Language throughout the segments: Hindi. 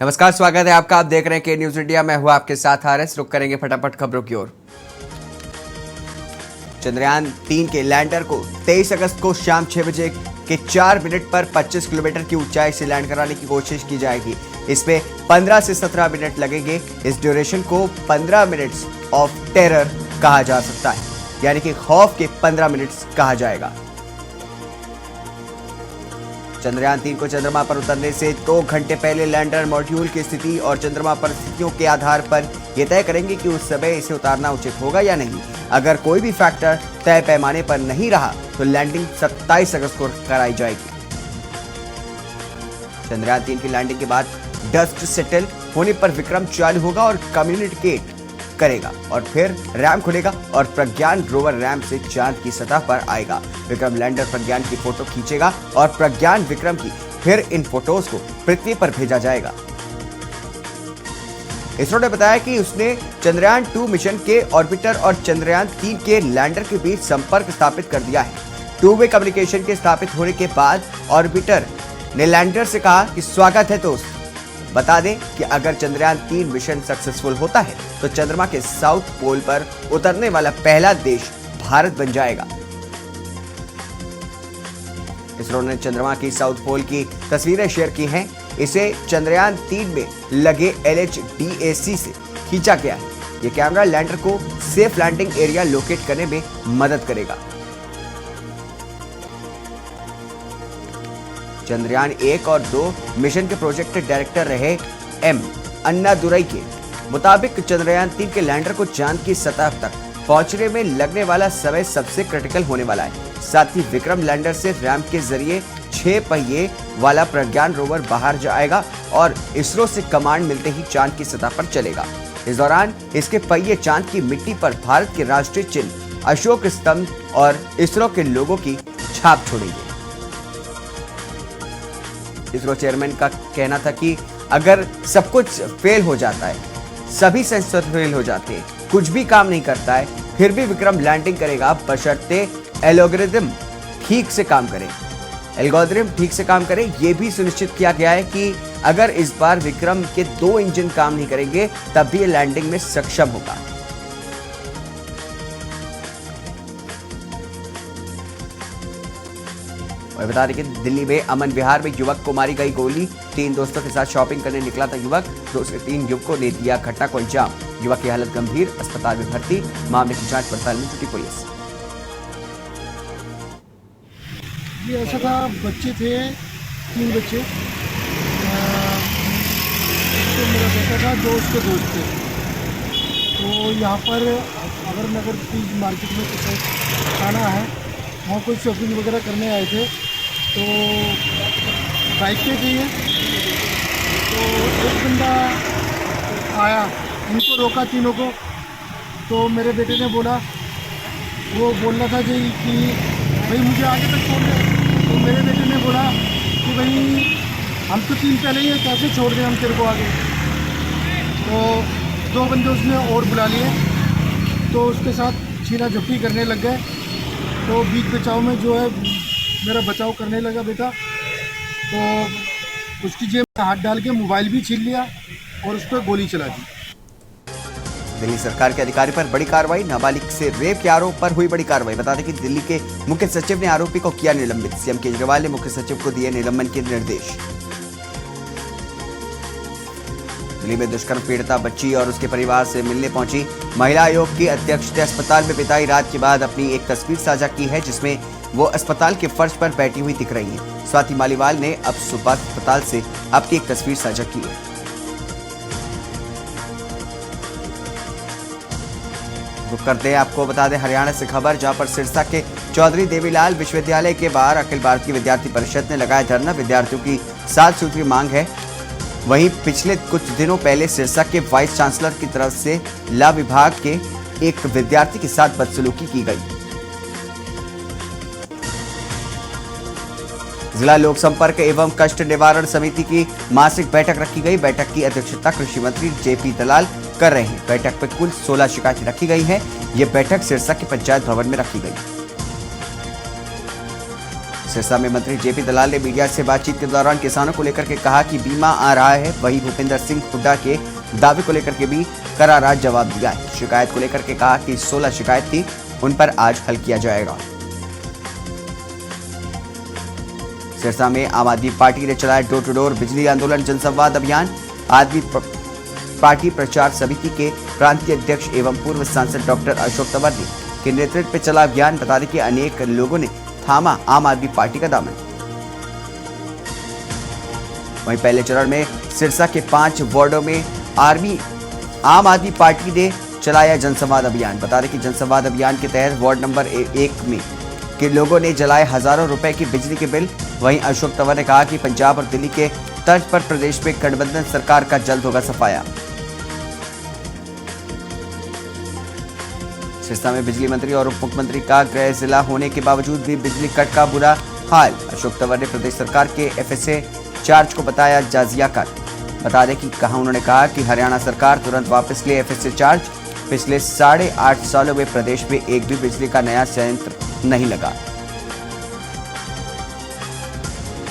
नमस्कार, स्वागत है आपका। आप देख रहे हैं के न्यूज इंडिया। मैं हूं आपके साथ आरएस। रुक करेंगे फटाफट खबरों की ओर। चंद्रयान 3 के लैंडर को 23 अगस्त को शाम 6 बजे के 4 मिनट पर 25 किलोमीटर की ऊंचाई से लैंड कराने की कोशिश की जाएगी। इसमें 15 से 17 मिनट लगेंगे। इस ड्यूरेशन को 15 मिनट्स ऑफ टेरर कहा जा सकता है, यानी कि खौफ के 15 मिनट्स कहा जाएगा। चंद्रयान 3 को चंद्रमा पर उतरने से 2 घंटे पहले लैंडर मॉड्यूल की स्थिति और चंद्रमा परिस्थितियों के आधार पर यह तय करेंगे कि उस समय इसे उतारना उचित होगा या नहीं। अगर कोई भी फैक्टर तय पैमाने पर नहीं रहा तो लैंडिंग 27 अगस्त को कराई जाएगी। चंद्रयान 3 की लैंडिंग के बाद डस्ट सेटल होने पर विक्रम चालू होगा और कम्युनिकेट करेगा और फिर रैम खुलेगा और प्रज्ञान रोवर रैम से चांद की सतह पर आएगा। विक्रम लैंडर प्रज्ञान की फोटो खींचेगा और प्रज्ञान विक्रम की फिर इन फोटोज को पृथ्वी पर भेजा जाएगा। इसरो ने बताया कि उसने चंद्रयान 2 मिशन के ऑर्बिटर और चंद्रयान 3 के लैंडर के बीच संपर्क स्थापित कर दिया है। 2-वे कम्युनिकेशन के स्थापित होने के बाद ऑर्बिटर ने लैंडर से कहा कि स्वागत है दोस्त। बता दें कि अगर चंद्रयान 3 मिशन सक्सेसफुल होता है तो चंद्रमा के साउथ पोल पर उतरने वाला पहला देश भारत बन जाएगा। इसरो ने चंद्रमा की साउथ पोल की तस्वीरें शेयर की हैं। इसे चंद्रयान 3 में लगे LHDAC से खींचा गया है। यह कैमरा लैंडर को सेफ लैंडिंग एरिया लोकेट करने में मदद करेगा। चंद्रयान 1 और 2 मिशन के प्रोजेक्ट डायरेक्टर रहे एम अन्नादुरई के मुताबिक चंद्रयान 3 के लैंडर को चांद की सतह तक पहुंचने में लगने वाला समय सबसे क्रिटिकल होने वाला है। साथ ही विक्रम लैंडर से रैम के जरिए 6 पहिए वाला प्रज्ञान रोवर बाहर जाएगा और इसरो से कमांड मिलते ही चांद की सतह पर चलेगा। इस दौरान इसके पहिए चांद की मिट्टी पर भारत के राष्ट्रीय चिन्ह, अशोक स्तंभ और इसरो के लोगों की छाप छोड़ेंगे। इसरो चेयरमैन का कहना था कि अगर सब कुछ फेल हो जाता है, सभी सेंसर फेल हो जाते हैं, कुछ भी काम नहीं करता है, फिर भी विक्रम लैंडिंग करेगा बशर्ते एल्गोरिथम ठीक से काम करे। एल्गोरिथम ठीक से काम करे, यह भी सुनिश्चित किया गया है कि अगर इस बार विक्रम के 2 इंजन काम नहीं करेंगे तब भी ये लैंडिंग में सक्षम होगा। और बता दें कि दिल्ली में अमन विहार में युवक को मारी गई गोली। 3 दोस्तों के साथ शॉपिंग करने निकला था युवक। 2 से 3 युवकों ने दिया घटना को अंजाम। युवक की हालत गंभीर, अस्पताल में भर्ती। मामले की जांच पड़ताल में जुटी पुलिस। ये ऐसा था, बच्चे थे 3 बच्चे, तो मेरा बेटा था, 2 उसके दोस्त थे। तो यहाँ पर अगर नगर की मार्केट में कुछ खाना है, वहाँ कोई शॉपिंग वगैरह करने आए थे। तो बाइक पे थे ये, तो एक बंदा आया, इनको रोका तीनों को। तो मेरे बेटे ने बोला, वो बोल रहा था जी कि भाई मुझे आगे तक छोड़ दे। तो मेरे बेटे ने बोला कि भाई हम तो 3 पहले ही हैं, कैसे छोड़ दें हम तेरे को आगे। तो 2 बंदे उसने और बुला लिए, तो उसके साथ छीना झपटी करने लग गए। तो बीच बचाव में जो है मेरा बचाव करने लगा बेटा, तो उसकी जेब में हाथ डाल के मोबाइल भी छीन लिया और उस पर गोली चला दी। दिल्ली सरकार के अधिकारी पर बड़ी कार्रवाई। नाबालिग से रेप के आरोप पर हुई बड़ी कार्रवाई। बता दें कि दिल्ली के मुख्य सचिव ने आरोपी को किया निलंबित। सीएम केजरीवाल ने मुख्य सचिव को दिए निलंबन के निर्देश। दिल्ली में दुष्कर्म पीड़िता बच्ची और उसके परिवार से मिलने पहुंची महिला आयोग की अध्यक्ष ने अस्पताल में बिताई रात के बाद अपनी एक तस्वीर साझा की है, जिसमें वो अस्पताल के फर्श पर बैठी हुई दिख रही है। स्वाति मालीवाल ने अब सुबह अस्पताल से अपनी एक तस्वीर साझा की है। रुक करते हैं, आपको बता दें हरियाणा से खबर, जहां पर सिरसा के चौधरी देवीलाल विश्वविद्यालय के बाहर अखिल भारतीय विद्यार्थी परिषद ने लगाया धरना। विद्यार्थियों की 7 सूत्रीय मांग है। वहीं पिछले कुछ दिनों पहले सिरसा के वाइस चांसलर की तरफ से ला विभाग के एक विद्यार्थी के साथ बदसलूकी की गई। जिला लोक संपर्क एवं कष्ट निवारण समिति की मासिक बैठक रखी गई। बैठक की अध्यक्षता कृषि मंत्री JP दलाल कर रहे हैं। बैठक पर कुल 16 शिकायतें रखी गई हैं। यह बैठक सिरसा के पंचायत भवन में रखी गई। सिरसा में मंत्री जेपी दलाल ने मीडिया से बातचीत के दौरान किसानों को लेकर के कहा कि बीमा आ रहा है। वहीं भूपेंद्र सिंह हुड्डा के दावे को लेकर के भी करारा जवाब दिया है। शिकायत को लेकर के कहा कि 16 शिकायत थी, उन पर आज हल किया जाएगा। सिरसा में आम आदमी पार्टी ने चलाया डोर टू डोर बिजली आंदोलन जनसंवाद अभियान। आदमी पार्टी प्रचार समिति के प्रांतीय अध्यक्ष एवं पूर्व सांसद डॉक्टर अशोक तंवर के नेतृत्व में चला अभियान। बता दें कि अनेक लोगों ने थामा आम आदमी पार्टी का दामन। वहीं पहले चरण में सिरसा के 5 वार्डों में आम आदमी पार्टी ने चलाया जनसंवाद अभियान। बता दें कि जनसंवाद अभियान के तहत वार्ड नंबर 1 में के लोगों ने जलाए हजारों रुपए की बिजली के बिल। वहीं अशोक तंवर ने कहा कि पंजाब और दिल्ली के तर्ज पर प्रदेश में गठबंधन सरकार का जल्द होगा सफाया। सिरसा में बिजली मंत्री और उप मुख्यमंत्री का गृह जिला होने के बावजूद भी बिजली कट का बुरा हाल। अशोक तंवर ने प्रदेश सरकार के FSA चार्ज को बताया जाजिया कर। बता दें कि उन्होंने कहा कि हरियाणा सरकार तुरंत वापस ले FSA चार्ज। पिछले 8.5 सालों में प्रदेश में एक भी बिजली का नया संयंत्र नहीं लगा।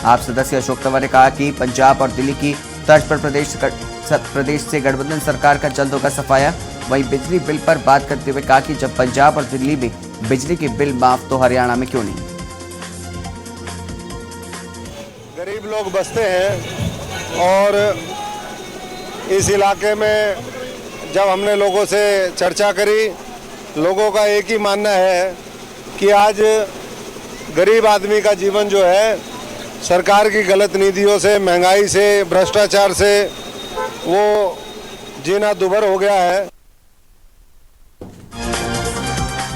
आप सदस्य अशोक तंवर ने कहा कि पंजाब और दिल्ली की तर्ज पर प्रदेश से गठबंधन सरकार का जल्द होगा सफाया। वहीं बिजली बिल पर बात करते हुए कहा कि जब पंजाब और दिल्ली में बिजली के बिल माफ तो हरियाणा में क्यों नहीं। गरीब लोग बसते हैं और इस इलाके में जब हमने लोगों से चर्चा करी, लोगों का एक ही मानना है कि आज गरीब आदमी का जीवन जो है सरकार की गलत नीतियों से, महंगाई से, भ्रष्टाचार से वो जीना दुभर हो गया है।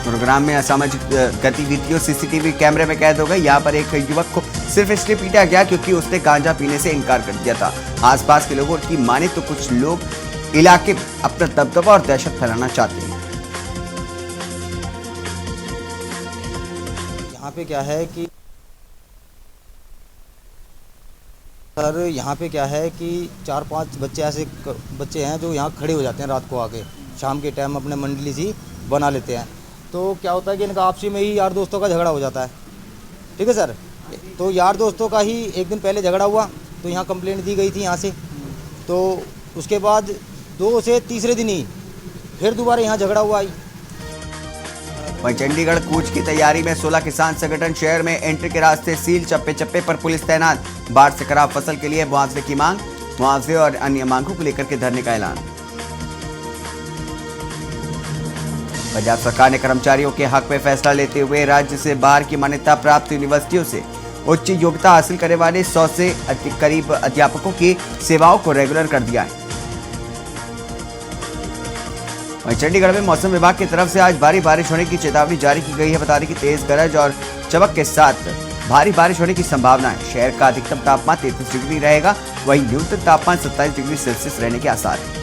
गुरुग्राम में असामाजिक गतिविधियों CCTV कैमरे में कैद हो गई। यहाँ पर एक युवक को सिर्फ इसलिए पीटा गया क्योंकि उसने गांजा पीने से इनकार कर दिया था। आसपास के लोगों की माने तो कुछ लोग इलाके में अपना दबदबा और दहशत फैलाना चाहते हैं। यहाँ पे क्या है कि सर, यहाँ पे क्या है कि 4-5 बच्चे ऐसे बच्चे हैं जो यहाँ खड़े हो जाते हैं रात को आके, शाम के टाइम अपने मंडली सी बना लेते हैं। तो क्या होता है कि इनका आपसी में ही यार दोस्तों का झगड़ा हो जाता है। ठीक है सर, तो यार दोस्तों का ही एक दिन पहले झगड़ा हुआ तो यहाँ कंप्लेंट दी गई थी यहाँ से। तो उसके बाद 2 से तीसरे दिन ही फिर दोबारा यहाँ झगड़ा हुआ। वहीं चंडीगढ़ कूच की तैयारी में 16 किसान संगठन शहर में एंट्री के रास्ते सील। चप्पे चप्पे पर पुलिस तैनात। बाढ़ से खराब फसल के लिए मुआवजे की मांग। मुआवजे और अन्य मांगों को लेकर के धरने का ऐलान। पंजाब सरकार ने कर्मचारियों के हक में फैसला लेते हुए राज्य से बाहर की मान्यता प्राप्त यूनिवर्सिटियों से उच्च योग्यता हासिल करने वाले 100 से करीब अध्यापकों की सेवाओं को रेगुलर कर दिया है। वहीं चंडीगढ़ में मौसम विभाग की तरफ से आज भारी बारिश होने की चेतावनी जारी की गई है। बता दें कि तेज गरज और चमक के साथ भारी बारिश होने की संभावना है। शहर का अधिकतम तापमान 33 डिग्री रहेगा, वहीं न्यूनतम तापमान 27 डिग्री सेल्सियस रहने के आसार है।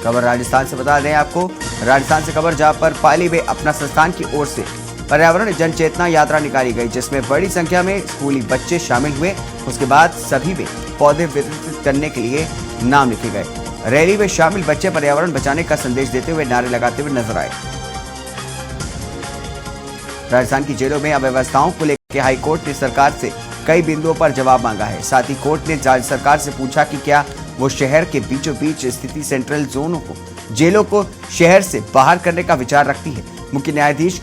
खबर राजस्थान से बता दें आपको, राजस्थान से खबर जहां पर पाली में अपना संस्थान की ओर से पर्यावरण जन चेतना यात्रा निकाली गई, जिसमें बड़ी संख्या में स्कूली बच्चे शामिल हुए। उसके बाद सभी में पौधे वितरित करने के लिए नाम लिखे गए। रैली में शामिल बच्चे पर्यावरण बचाने का संदेश देते हुए नारे लगाते हुए नजर आए। राजस्थान की जेलों में अव्यवस्थाओं को लेकर हाईकोर्ट ने सरकार से कई बिंदुओं पर जवाब मांगा है। साथ ही कोर्ट ने राज्य सरकार से पूछा कि क्या वो शहर के बीचों बीच स्थिति सेंट्रल जोनों को, जेलों को शहर से बाहर करने का विचार रखती है। मुख्य न्यायाधीश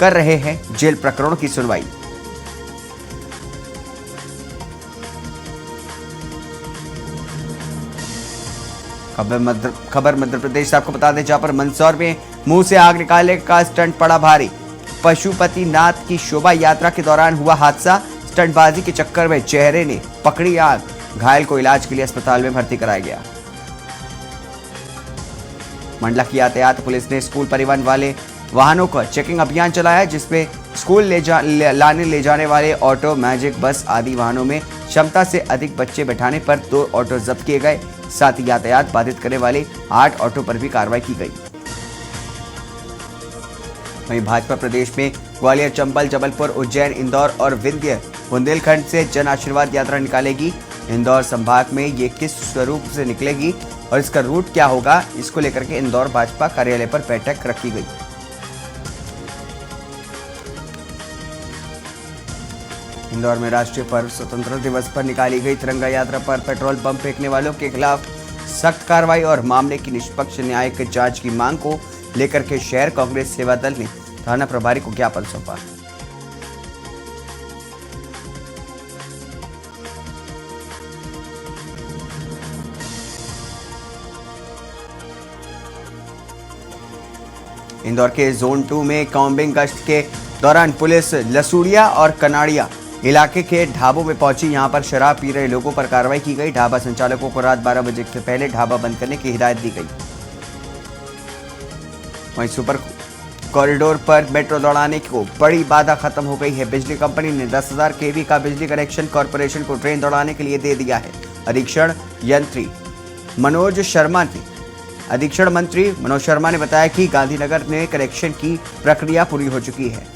कर रहे हैं जेल प्रकरणों की सुनवाई। खबर मध्य प्रदेश से आपको बता दें, जहां पर मंदसौर में मुंह से आग निकालने का स्टंट पड़ा भारी। पशुपतिनाथ की शोभा यात्रा के दौरान हुआ हादसा। स्टंटबाजी के चक्कर में चेहरे ने पकड़ी आग। घायल को इलाज के लिए अस्पताल में भर्ती कराया गया। मंडला की यातायात पुलिस ने स्कूल परिवहन वाले वाहनों का चेकिंग अभियान चलाया, जिसमें स्कूल लाने ले जाने वाले ऑटो, मैजिक बस आदि वाहनों में क्षमता से अधिक बच्चे बैठाने पर 2 ऑटो जब्त किए गए। साथ ही यातायात बाधित करने वाले 8 ऑटो पर भी कार्रवाई की गई। वहीं भाजपा प्रदेश में ग्वालियर, चंबल, जबलपुर, उज्जैन, इंदौर और बुंदेलखंड से जन आशीर्वाद यात्रा निकालेगी। इंदौर संभाग में ये किस स्वरूप से निकलेगी और इसका रूट क्या होगा, इसको लेकर के इंदौर भाजपा कार्यालय पर बैठक रखी गई। इंदौर में राष्ट्रीय पर्व स्वतंत्रता दिवस पर निकाली गई तिरंगा यात्रा पर पेट्रोल पंप फेंकने वालों के खिलाफ सख्त कार्रवाई और मामले की निष्पक्ष न्यायिक जांच की मांग को लेकर के शहर कांग्रेस सेवा दल ने थाना प्रभारी को ज्ञापन सौंपा। इंदौर के जोन 2 में कॉम्बिंग गश्त के दौरान पुलिस लसूड़िया और कनाड़िया इलाके के ढाबों में पहुंची। यहां पर शराब पी रहे लोगों पर कार्रवाई की गई। ढाबा संचालकों को रात 12 बजे से पहले ढाबा बंद करने की हिदायत दी गई। वहीं सुपर कॉरिडोर पर मेट्रो दौड़ाने को बड़ी बाधा खत्म हो गई है। बिजली कंपनी ने 10,000 kV का बिजली कनेक्शन कॉरपोरेशन को ट्रेन दौड़ाने के लिए दे दिया है। अधीक्षण मंत्री मनोज शर्मा ने बताया कि गांधीनगर में कनेक्शन की प्रक्रिया पूरी हो चुकी है।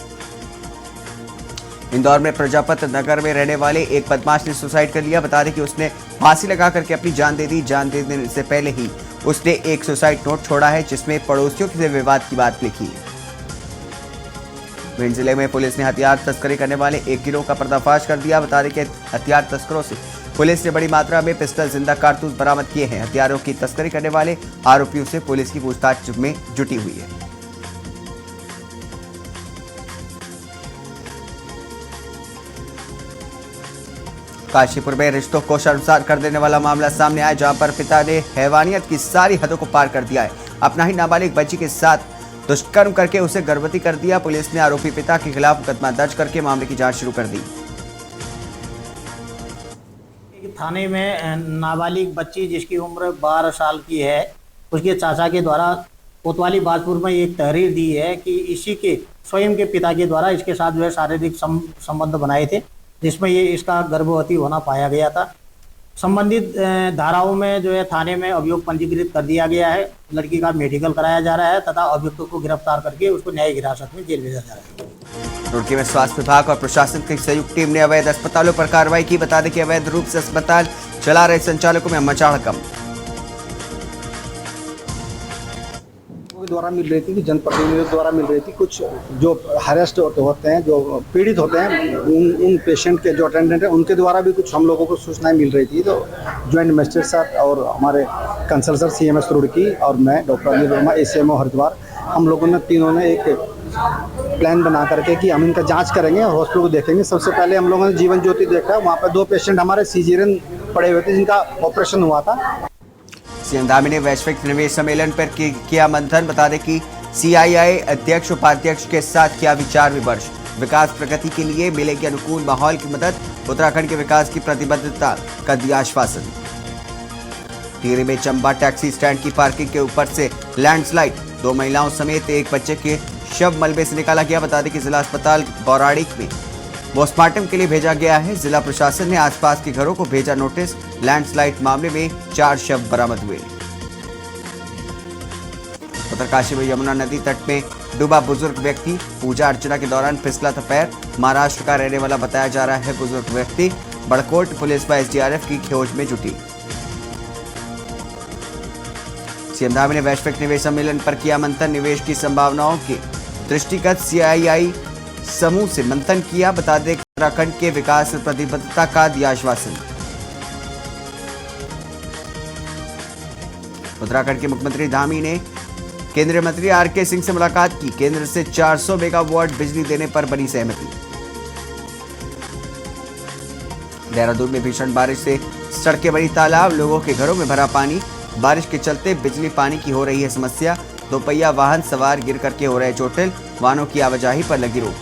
इंदौर में प्रजापति नगर में रहने वाले एक बदमाश ने सुसाइड कर लिया। बता दें कि उसने फांसी लगा करके अपनी जान दे दी। जान दे देने से पहले ही उसने एक सुसाइड नोट छोड़ा है जिसमें पड़ोसियों से विवाद की बात लिखी है। भिंड जिले में पुलिस ने हथियार तस्करी करने वाले एक गिरोह का पर्दाफाश कर दिया। बता दें कि हथियार तस्करों से पुलिस ने बड़ी मात्रा में पिस्टल, जिंदा कारतूस बरामद किए हैं। हथियारों की तस्करी करने वाले आरोपियों से पुलिस की पूछताछ में जुटी हुई है। काशीपुर में रिश्तों को शर्मसार कर देने वाला मामला सामने आया, जहां पर पिता ने हैवानियत की सारी हदों को पार कर दिया है। अपना ही नाबालिग बच्ची के साथ दुष्कर्म करके उसे गर्भवती कर दिया। पुलिस ने आरोपी पिता के खिलाफ मुकदमा दर्ज करके मामले की जांच शुरू कर दी। थाने में नाबालिग बच्ची जिसकी उम्र 12 साल की है, उसके चाचा के द्वारा कोतवाली बाजपुर में एक तहरीर दी है कि इसी के स्वयं के पिता के द्वारा इसके साथ जो है शारीरिक संबंध बनाए थे, जिसमें ये इसका गर्भवती होना पाया गया था। संबंधित धाराओं में जो है थाने में अभियोग पंजीकृत कर दिया गया है। लड़की का मेडिकल कराया जा रहा है तथा अभियुक्तों को गिरफ्तार करके उसको न्यायिक हिरासत में जेल भेजा जा रहा है। रुड़की में स्वास्थ्य विभाग और प्रशासन की संयुक्त टीम ने अवैध अस्पतालों पर कार्रवाई की। बता दें कि अवैध रूप से अस्पताल चला रहे संचालकों में मचा हड़कंप। द्वारा मिल रही थी कि जनप्रतिनिधियों द्वारा मिल रही थी, कुछ जो हरेस्ट होते हैं, जो पीड़ित होते हैं, उन पेशेंट के जो अटेंडेंट हैं उनके द्वारा भी कुछ हम लोगों को सूचनाएं मिल रही थी। तो ज्वाइंट मजिस्ट्रेट सर और हमारे कंसल्टर CMS रुड़की और मैं डॉक्टर अनिल वर्मा ACMO हरिद्वार, हम लोगों ने तीनों ने एक प्लान बना करके कि हम इनका जांच करेंगे और हॉस्पिटल को देखेंगे। सबसे पहले हम लोगों ने जीवन ज्योति देखा, वहाँ पर 2 पेशेंट हमारे सीजरियन पड़े हुए थे जिनका ऑपरेशन हुआ था। सीएम धामी ने वैश्विक निवेश सम्मेलन पर किया मंथन। बता दें कि CII अध्यक्ष उपाध्यक्ष के साथ किया विचार विमर्श। विकास प्रगति के लिए मिलेगी अनुकूल माहौल की मदद, उत्तराखंड के विकास की प्रतिबद्धता का दिया आश्वासन। टिहरी में चंबा टैक्सी स्टैंड की पार्किंग के ऊपर से लैंडस्लाइड, 2 महिलाओं समेत एक बच्चे के शव मलबे से निकाला गया। बता दें कि जिला अस्पताल बौराड़ी में पोस्टमार्टम के लिए भेजा गया है। जिला प्रशासन ने आसपास के घरों को भेजा नोटिस। लैंडस्लाइड मामले में 4 शव बरामद हुए। उत्तरकाशी में यमुना नदी तट में डूबा बुजुर्ग व्यक्ति, पूजा अर्चना के दौरान फिसला था पैर। महाराष्ट्र का रहने वाला बताया जा रहा है बुजुर्ग व्यक्ति। बड़कोट पुलिस व SDRF की खोज में जुटी। सीएम धामी ने वैश्विक निवेश सम्मेलन पर किया मंथन। निवेश की संभावनाओं के दृष्टिगत CII समूह से मंथन किया। बता दें उत्तराखंड के विकास प्रतिबद्धता का दिया आश्वासन। उत्तराखंड के मुख्यमंत्री धामी ने केंद्रीय मंत्री RK सिंह से मुलाकात की। केंद्र से 400 मेगावाट बिजली देने पर बनी सहमति। देहरादून में भीषण बारिश से सड़कें बनी तालाब, लोगों के घरों में भरा पानी। बारिश के चलते बिजली पानी की हो रही है समस्या। 2 पहिया वाहन सवार गिर करके हो रहे चोटिल, वाहनों की आवाजाही पर लगी रोक।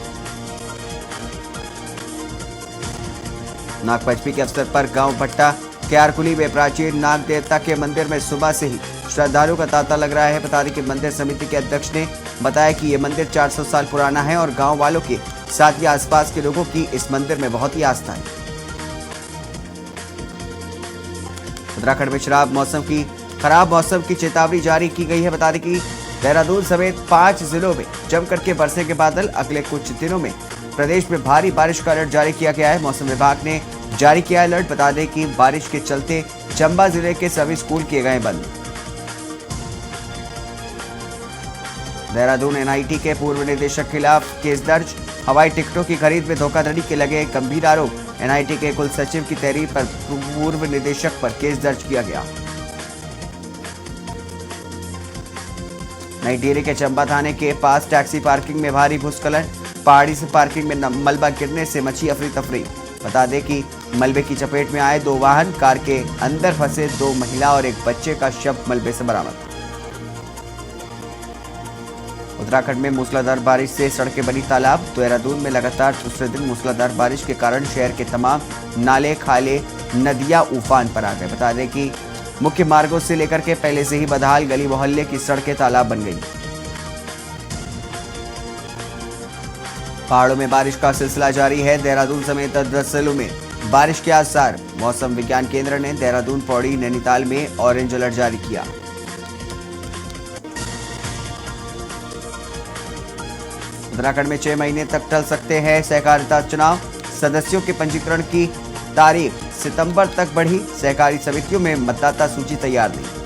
नागपंचमी के अवसर पर गांव भट्टा क्यारकुली में प्राचीन नाग देवता के मंदिर में सुबह से ही श्रद्धालुओं का तांता लग रहा है। बता दें कि मंदिर समिति के अध्यक्ष ने बताया कि ये मंदिर 400 साल पुराना है और गांव वालों के साथ ही आसपास के लोगों की इस मंदिर में बहुत ही आस्था है। उत्तराखंड में खराब मौसम की चेतावनी जारी की गई है। बता दें कि देहरादून समेत 5 जिलों में जम करके बरसेंगे बादल। अगले कुछ दिनों में प्रदेश में भारी बारिश का अलर्ट जारी किया गया है। मौसम विभाग ने जारी किया अलर्ट। बता दें कि बारिश के चलते चंबा जिले के सभी स्कूल किए गए बंद। देहरादून NIT के पूर्व निदेशक खिलाफ केस दर्ज। हवाई टिकटों की खरीद में धोखाधड़ी के लगे गंभीर आरोप। एनआईटी के कुल सचिव की तहरीर पर पूर्व निदेशक पर केस दर्ज किया गया। नई टिहरी के चंबा थाने के पास टैक्सी पार्किंग में भारी भूस्खलन। पहाड़ी से पार्किंग में मलबा गिरने से मची अफरी तफरी। बता दें कि मलबे की चपेट में आए 2 वाहन, कार के अंदर फंसे 2 महिला और एक बच्चे का शव मलबे से बरामद। उत्तराखंड में मूसलाधार बारिश से सड़कें बनी तालाब। देहरादून में लगातार दूसरे दिन मूसलाधार बारिश के कारण शहर के तमाम नाले, खाले, नदियां उफान पर आ गए। बता दें कि मुख्य मार्गों से लेकर के पहले से ही बदहाल गली मोहल्ले की सड़कें तालाब बन गई। पहाड़ों में बारिश का सिलसिला जारी है। देहरादून समेत 10 जिलों में बारिश के आसार। मौसम विज्ञान केंद्र ने देहरादून, पौड़ी, नैनीताल में ऑरेंज अलर्ट जारी किया। उत्तराखंड में 6 महीने तक टल सकते हैं सहकारिता चुनाव। सदस्यों के पंजीकरण की तारीख सितंबर तक बढ़ी। सहकारी समितियों में मतदाता सूची तैयार नहीं।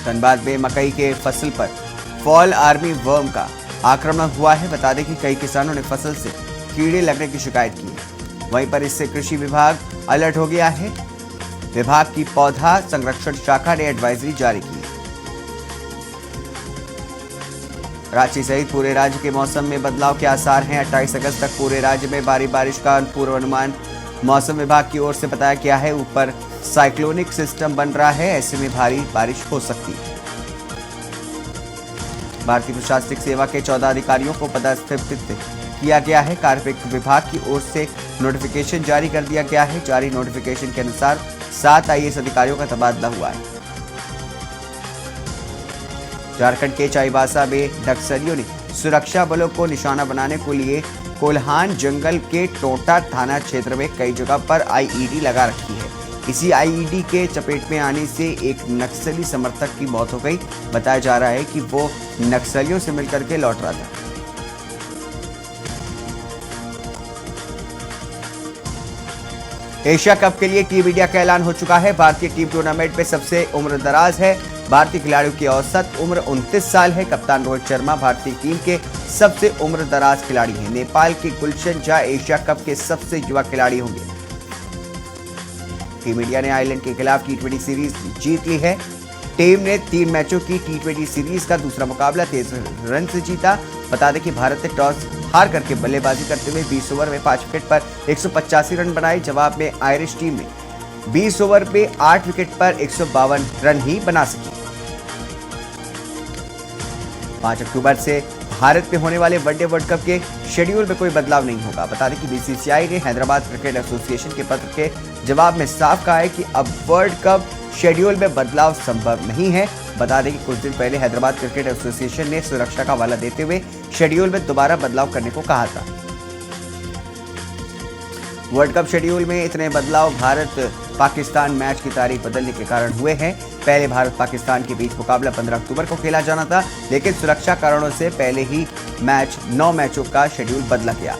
धनबाद में मकई के फसल पर फॉल आर्मी वर्म का आक्रमण हुआ है। बता दें कि कई किसानों ने फसल से कीड़े लगने की शिकायत की है। वहीं पर इससे कृषि विभाग अलर्ट हो गया है। विभाग की पौधा संरक्षण शाखा ने एडवाइजरी जारी की है। रांची सहित पूरे राज्य के मौसम में बदलाव के आसार हैं। 28 अगस्त तक पूरे राज्य में भारी बारिश का पूर्वानुमान मौसम विभाग की ओर से बताया गया है। ऊपर साइक्लोनिक सिस्टम बन रहा है, ऐसे में भारी बारिश हो सकती है। भारतीय प्रशासनिक सेवा के 14 अधिकारियों को पदस्थापित किया गया है। कार्मिक विभाग की ओर से नोटिफिकेशन जारी कर दिया गया है। जारी नोटिफिकेशन के अनुसार 7 आईएएस अधिकारियों का तबादला हुआ है। झारखंड के चाईबासा में नक्सलियों ने सुरक्षा बलों को निशाना बनाने के लिए कोल्हान जंगल के टोटा थाना क्षेत्र में कई जगह पर आईईडी लगा रखी है। इसी आईईडी के चपेट में आने से एक नक्सली समर्थक की मौत हो गई। बताया जा रहा है कि वो नक्सलियों से मिलकर के लौट रहा था। एशिया कप के लिए टीम इंडिया का ऐलान हो चुका है। भारतीय टीम टूर्नामेंट में सबसे उम्र दराज है। भारतीय खिलाड़ियों की औसत उम्र 29 साल है। कप्तान रोहित शर्मा भारतीय टीम के सबसे उम्र दराज खिलाड़ी हैं। नेपाल के गुलशन झा एशिया कप के सबसे युवा खिलाड़ी होंगे। टीम इंडिया ने आयरलैंड के खिलाफ T20 सीरीज जीत ली है। टीम ने 3 मैचों की T20 सीरीज का दूसरा मुकाबला 23 रन से जीता। बता दें कि भारत ने टॉस हार करके बल्लेबाजी करते हुए 20 ओवर में 5 विकेट पर 185 रन बनाए। जवाब में आयरिश टीम ने 20 ओवर में 8 विकेट पर 152 रन ही बना सकी। 5 अक्टूबर से भारत में होने वाले वनडे वर्ल्ड कप के शेड्यूल में कोई बदलाव नहीं होगा। बता दें कि बीसीसीआई ने हैदराबाद क्रिकेट एसोसिएशन के पत्र के जवाब में साफ कहा है कि अब वर्ल्ड कप शेड्यूल में बदलाव संभव नहीं है। बता दें कि कुछ दिन पहले हैदराबाद क्रिकेट एसोसिएशन ने सुरक्षा का हवाला देते हुए शेड्यूल में दोबारा बदलाव करने को कहा था। वर्ल्ड कप शेड्यूल में इतने बदलाव भारत पाकिस्तान मैच की तारीख बदलने के कारण हुए हैं। पहले भारत पाकिस्तान के बीच मुकाबला 15 अक्टूबर को खेला जाना था, लेकिन सुरक्षा कारणों से पहले ही 9 मैचों का शेड्यूल बदला गया।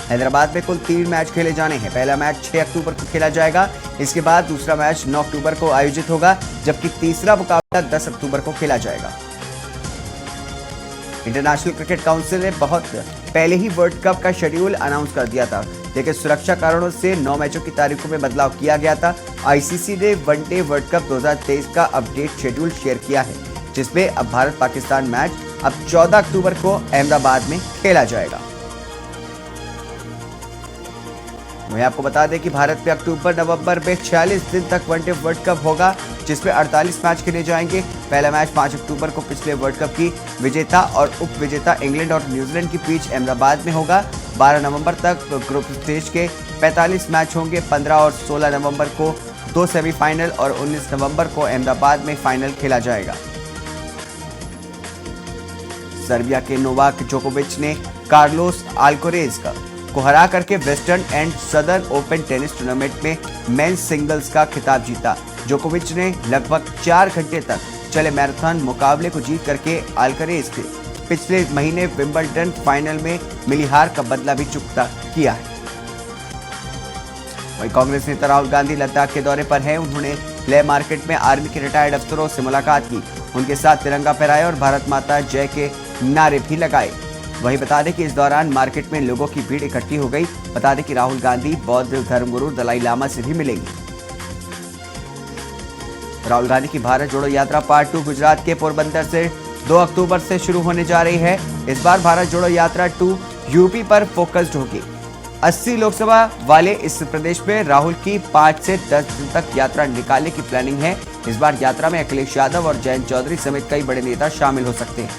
हैदराबाद में कुल 3 मैच खेले जाने हैं। पहला मैच 6 अक्टूबर को खेला जाएगा। इसके बाद दूसरा मैच 9 अक्टूबर को आयोजित होगा, जबकि तीसरा मुकाबला 10 अक्टूबर को खेला जाएगा। इंटरनेशनल क्रिकेट काउंसिल ने बहुत पहले ही वर्ल्ड कप का शेड्यूल अनाउंस कर दिया था, लेकिन सुरक्षा कारणों से 9 मैचों की तारीखों में बदलाव किया गया था। आईसीसी ने वनडे वर्ल्ड कप 2023 का अपडेट शेड्यूल शेयर किया है, जिसमें अब भारत पाकिस्तान मैच अब 14 अक्टूबर को अहमदाबाद में खेला जाएगा। वहीं आपको बता दें कि भारत में अक्टूबर-नवंबर में 46 दिन तक वनडे वर्ल्ड कप होगा, जिसमें 48 मैच खेले जाएंगे। पहला मैच 5 अक्टूबर को पिछले वर्ल्ड कप की विजेता और उप विजेता इंग्लैंड और न्यूजीलैंड के बीच अहमदाबाद में होगा। 12 नवंबर तक ग्रुप स्टेज के 45 मैच होंगे। 15 और 16 नवंबर को 2 सेमीफाइनल और 19 नवंबर को अहमदाबाद में फाइनल खेला जाएगा। सर्बिया के नोवाक जोकोविच ने कार्लोस अल्कारेज को हरा करके western and southern open tennis tournament में मेंस सिंगल्स का खिताब जीता। जोकोविच ने लगभग 4 घंटे तक चले मैराथन मुकाबले को जीत करके अल्कारेज के पिछले महीने विंबलडन फाइनल में मिली हार का बदला भी चुकता किया है। वहीं कांग्रेस नेता राहुल गांधी लद्दाख के दौरे पर हैं। उन्होंने प्ले मार्केट में आर्मी के रिटायर्ड अफसरों से मुलाकात की, उनके साथ तिरंगा फहराया और भारत माता जय के नारे भी लगाए। वहीं बता दें कि इस दौरान मार्केट में लोगों की भीड़ इकट्ठी हो गई। बता दें कि राहुल गांधी बौद्ध धर्मगुरु दलाई लामा से भी मिलेंगे। राहुल गांधी की भारत जोड़ो यात्रा पार्ट 2 गुजरात के पोरबंदर से 2 अक्टूबर से शुरू होने जा रही है। इस बार भारत जोड़ो यात्रा 2 यूपी पर फोकस्ड होगी। 80 लोकसभा वाले इस प्रदेश में राहुल की 5 से 10 दिन तक यात्रा निकालने की प्लानिंग है। इस बार यात्रा में अखिलेश यादव और जयंत चौधरी समेत कई बड़े नेता शामिल हो सकते हैं।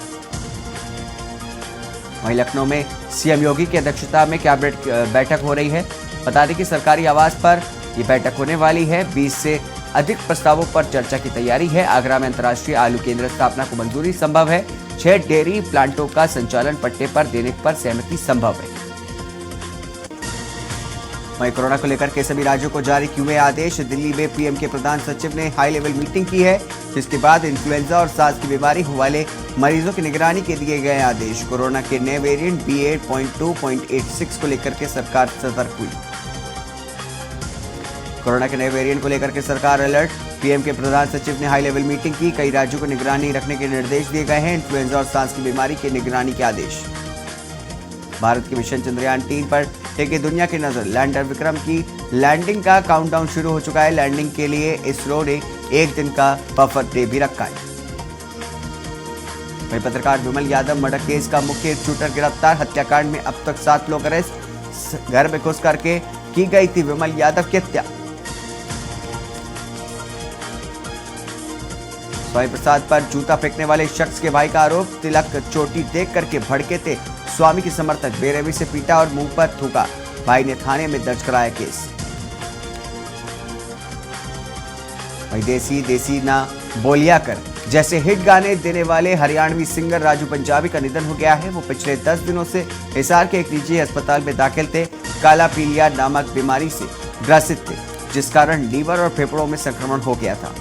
वहीं लखनऊ में सीएम योगी की अध्यक्षता में कैबिनेट बैठक हो रही है। बता दें कि सरकारी आवास पर यह बैठक होने वाली है। 20 से अधिक प्रस्तावों पर चर्चा की तैयारी है। आगरा में अंतर्राष्ट्रीय आलू केंद्र स्थापना को मंजूरी संभव है। 6 डेयरी प्लांटों का संचालन पट्टे पर देने पर सहमति संभव है। वहीं कोरोना को लेकर के सभी राज्यों को जारी किए हुए आदेश। दिल्ली में पीएम के प्रधान सचिव ने हाई लेवल मीटिंग की है, जिसके बाद इन्फ्लुएंजा और सार्स की बीमारी वाले मरीजों की निगरानी के दिए गए आदेश। कोरोना के नए वेरिएंट BA.2.86 को लेकर के सरकार सतर्क हुई। कोरोना के नए वेरिएंट को लेकर के सरकार अलर्ट। पीएम के प्रधान सचिव ने हाई लेवल मीटिंग की। कई राज्यों को निगरानी रखने के निर्देश दिए गए हैं। इन्फ्लुएंजा और सांस की बीमारी की निगरानी के आदेश। भारत के मिशन चंद्रयान 3 पर टेकी दुनिया की नजर। लैंडर विक्रम की लैंडिंग का काउंटडाउन शुरू हो चुका है। लैंडिंग के लिए इसरो ने 1 दिन का बफर डे भी रखा है। वहीं पत्रकार विमल यादव मर्डर केस का मुख्य शूटर गिरफ्तार। हत्याकांड में अब तक 7 लोग अरेस्ट। घर में घुस करके की गई थी विमल यादव की हत्या। स्वामी प्रसाद पर जूता फेंकने वाले शख्स के भाई का आरोप। तिलक चोटी देख करके भड़के थे स्वामी के समर्थक। बेरहमी से पीटा और मुंह पर थूका। भाई ने थाने में दर्ज कराया केस। वहीं देसी देसी ना बोलिया कर जैसे हिट गाने देने वाले हरियाणवी सिंगर राजू पंजाबी का निधन हो गया है। वो पिछले 10 दिनों से हिसार के एक निजी अस्पताल में दाखिल थे। काला पीलिया नामक बीमारी से ग्रसित थे, जिस कारण लीवर और फेफड़ों में संक्रमण हो गया था।